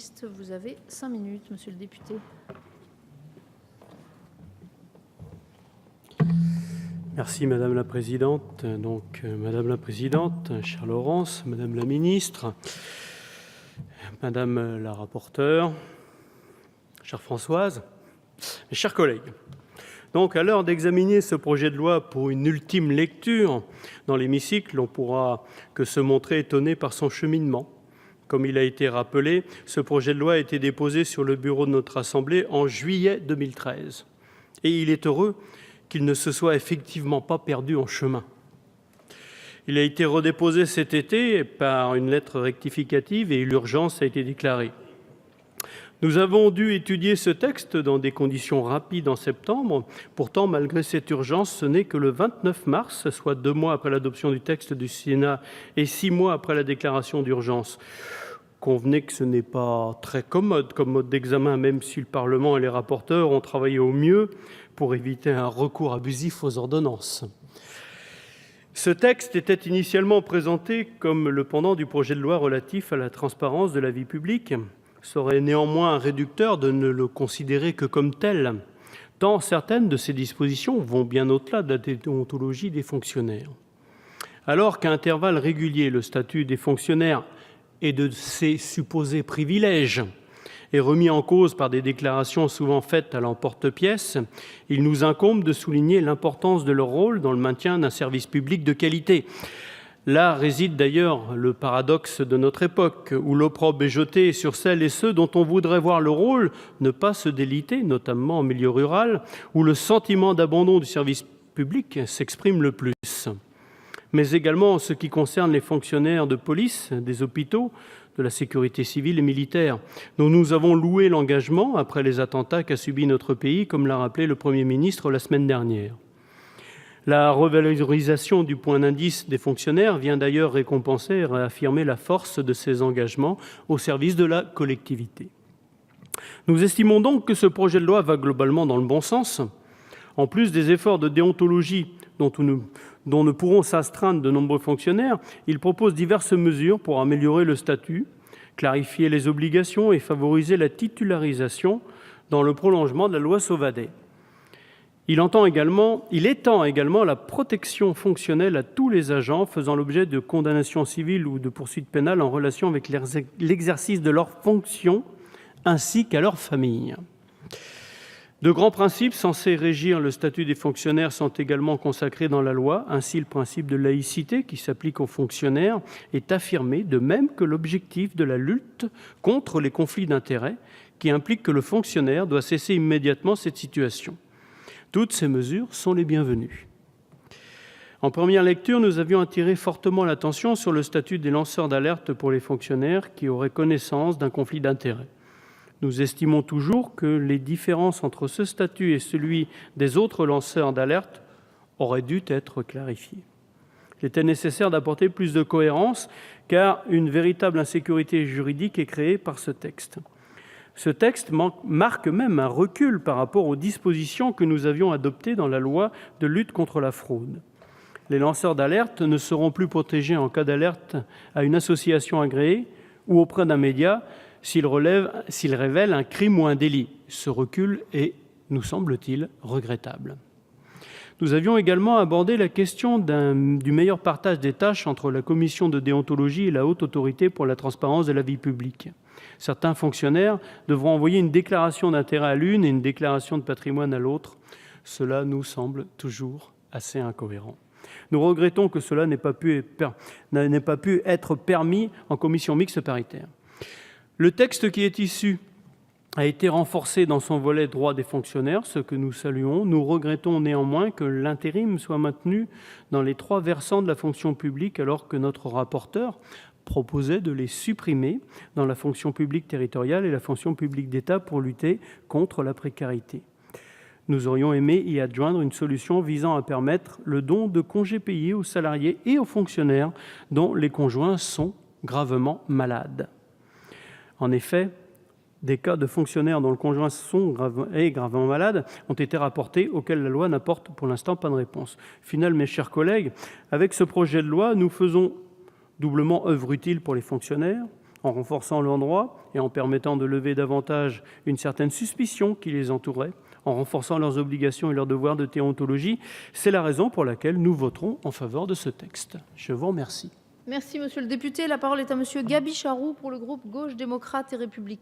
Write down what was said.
écologiste. Vous avez 5 minutes, monsieur le député. Merci Madame la Présidente. Madame la Présidente, chère Laurence, Madame la Ministre, Madame la rapporteure, chère Françoise, mes chers collègues. À l'heure d'examiner ce projet de loi pour une ultime lecture dans l'hémicycle, on pourra que se montrer étonné par son cheminement. Comme il a été rappelé, ce projet de loi a été déposé sur le bureau de notre Assemblée en juillet 2013. Et il est heureux qu'il ne se soit effectivement pas perdu en chemin. Il a été redéposé cet été par une lettre rectificative et l'urgence a été déclarée. Nous avons dû étudier ce texte dans des conditions rapides en septembre. Pourtant, malgré cette urgence, ce n'est que le 29 mars, soit 2 mois après l'adoption du texte du Sénat et 6 mois après la déclaration d'urgence. Convenez que ce n'est pas très commode comme mode d'examen, même si le Parlement et les rapporteurs ont travaillé au mieux pour éviter un recours abusif aux ordonnances. Ce texte était initialement présenté comme le pendant du projet de loi relatif à la transparence de la vie publique. Serait néanmoins réducteur de ne le considérer que comme tel, tant certaines de ces dispositions vont bien au-delà de la déontologie des fonctionnaires. Alors qu'à intervalles réguliers, le statut des fonctionnaires et de ses supposés privilèges est remis en cause par des déclarations souvent faites à l'emporte-pièce, il nous incombe de souligner l'importance de leur rôle dans le maintien d'un service public de qualité. Là réside d'ailleurs le paradoxe de notre époque, où l'opprobre est jeté sur celles et ceux dont on voudrait voir le rôle ne pas se déliter, notamment en milieu rural, où le sentiment d'abandon du service public s'exprime le plus. Mais également en ce qui concerne les fonctionnaires de police, des hôpitaux, de la sécurité civile et militaire, dont nous avons loué l'engagement après les attentats qu'a subi notre pays, comme l'a rappelé le Premier ministre la semaine dernière. La revalorisation du point d'indice des fonctionnaires vient d'ailleurs récompenser et réaffirmer la force de ces engagements au service de la collectivité. Nous estimons donc que ce projet de loi va globalement dans le bon sens. En plus des efforts de déontologie dont ne pourront s'astreindre de nombreux fonctionnaires, il propose diverses mesures pour améliorer le statut, clarifier les obligations et favoriser la titularisation dans le prolongement de la loi Sauvadet. Il étend également la protection fonctionnelle à tous les agents faisant l'objet de condamnations civiles ou de poursuites pénales en relation avec l'exercice de leurs fonctions ainsi qu'à leurs familles. De grands principes censés régir le statut des fonctionnaires sont également consacrés dans la loi. Ainsi, le principe de laïcité qui s'applique aux fonctionnaires est affirmé, de même que l'objectif de la lutte contre les conflits d'intérêts qui implique que le fonctionnaire doit cesser immédiatement cette situation. Toutes ces mesures sont les bienvenues. En première lecture, nous avions attiré fortement l'attention sur le statut des lanceurs d'alerte pour les fonctionnaires qui auraient connaissance d'un conflit d'intérêts. Nous estimons toujours que les différences entre ce statut et celui des autres lanceurs d'alerte auraient dû être clarifiées. Il était nécessaire d'apporter plus de cohérence, car une véritable insécurité juridique est créée par ce texte. Ce texte marque même un recul par rapport aux dispositions que nous avions adoptées dans la loi de lutte contre la fraude. Les lanceurs d'alerte ne seront plus protégés en cas d'alerte à une association agréée ou auprès d'un média s'il révèle un crime ou un délit. Ce recul est, nous semble-t-il, regrettable. Nous avions également abordé la question du meilleur partage des tâches entre la commission de déontologie et la Haute Autorité pour la transparence de la vie publique. Certains fonctionnaires devront envoyer une déclaration d'intérêt à l'une et une déclaration de patrimoine à l'autre. Cela nous semble toujours assez incohérent. Nous regrettons que cela n'ait pas pu être permis en commission mixte paritaire. Le texte qui est issu a été renforcé dans son volet droit des fonctionnaires, ce que nous saluons. Nous regrettons néanmoins que l'intérim soit maintenu dans les 3 versants de la fonction publique, alors que notre rapporteur proposait de les supprimer dans la fonction publique territoriale et la fonction publique d'État pour lutter contre la précarité. Nous aurions aimé y adjoindre une solution visant à permettre le don de congés payés aux salariés et aux fonctionnaires dont les conjoints sont gravement malades. En effet, des cas de fonctionnaires dont le conjoint est gravement malade ont été rapportés, auxquels la loi n'apporte pour l'instant pas de réponse. Au final, mes chers collègues, avec ce projet de loi, nous faisons doublement œuvre utile pour les fonctionnaires, en renforçant leurs droits et en permettant de lever davantage une certaine suspicion qui les entourait, en renforçant leurs obligations et leurs devoirs de déontologie. C'est la raison pour laquelle nous voterons en faveur de ce texte. Je vous remercie. Merci, monsieur le député. La parole est à monsieur Gaby Charroux pour le groupe Gauche démocrate et républicaine.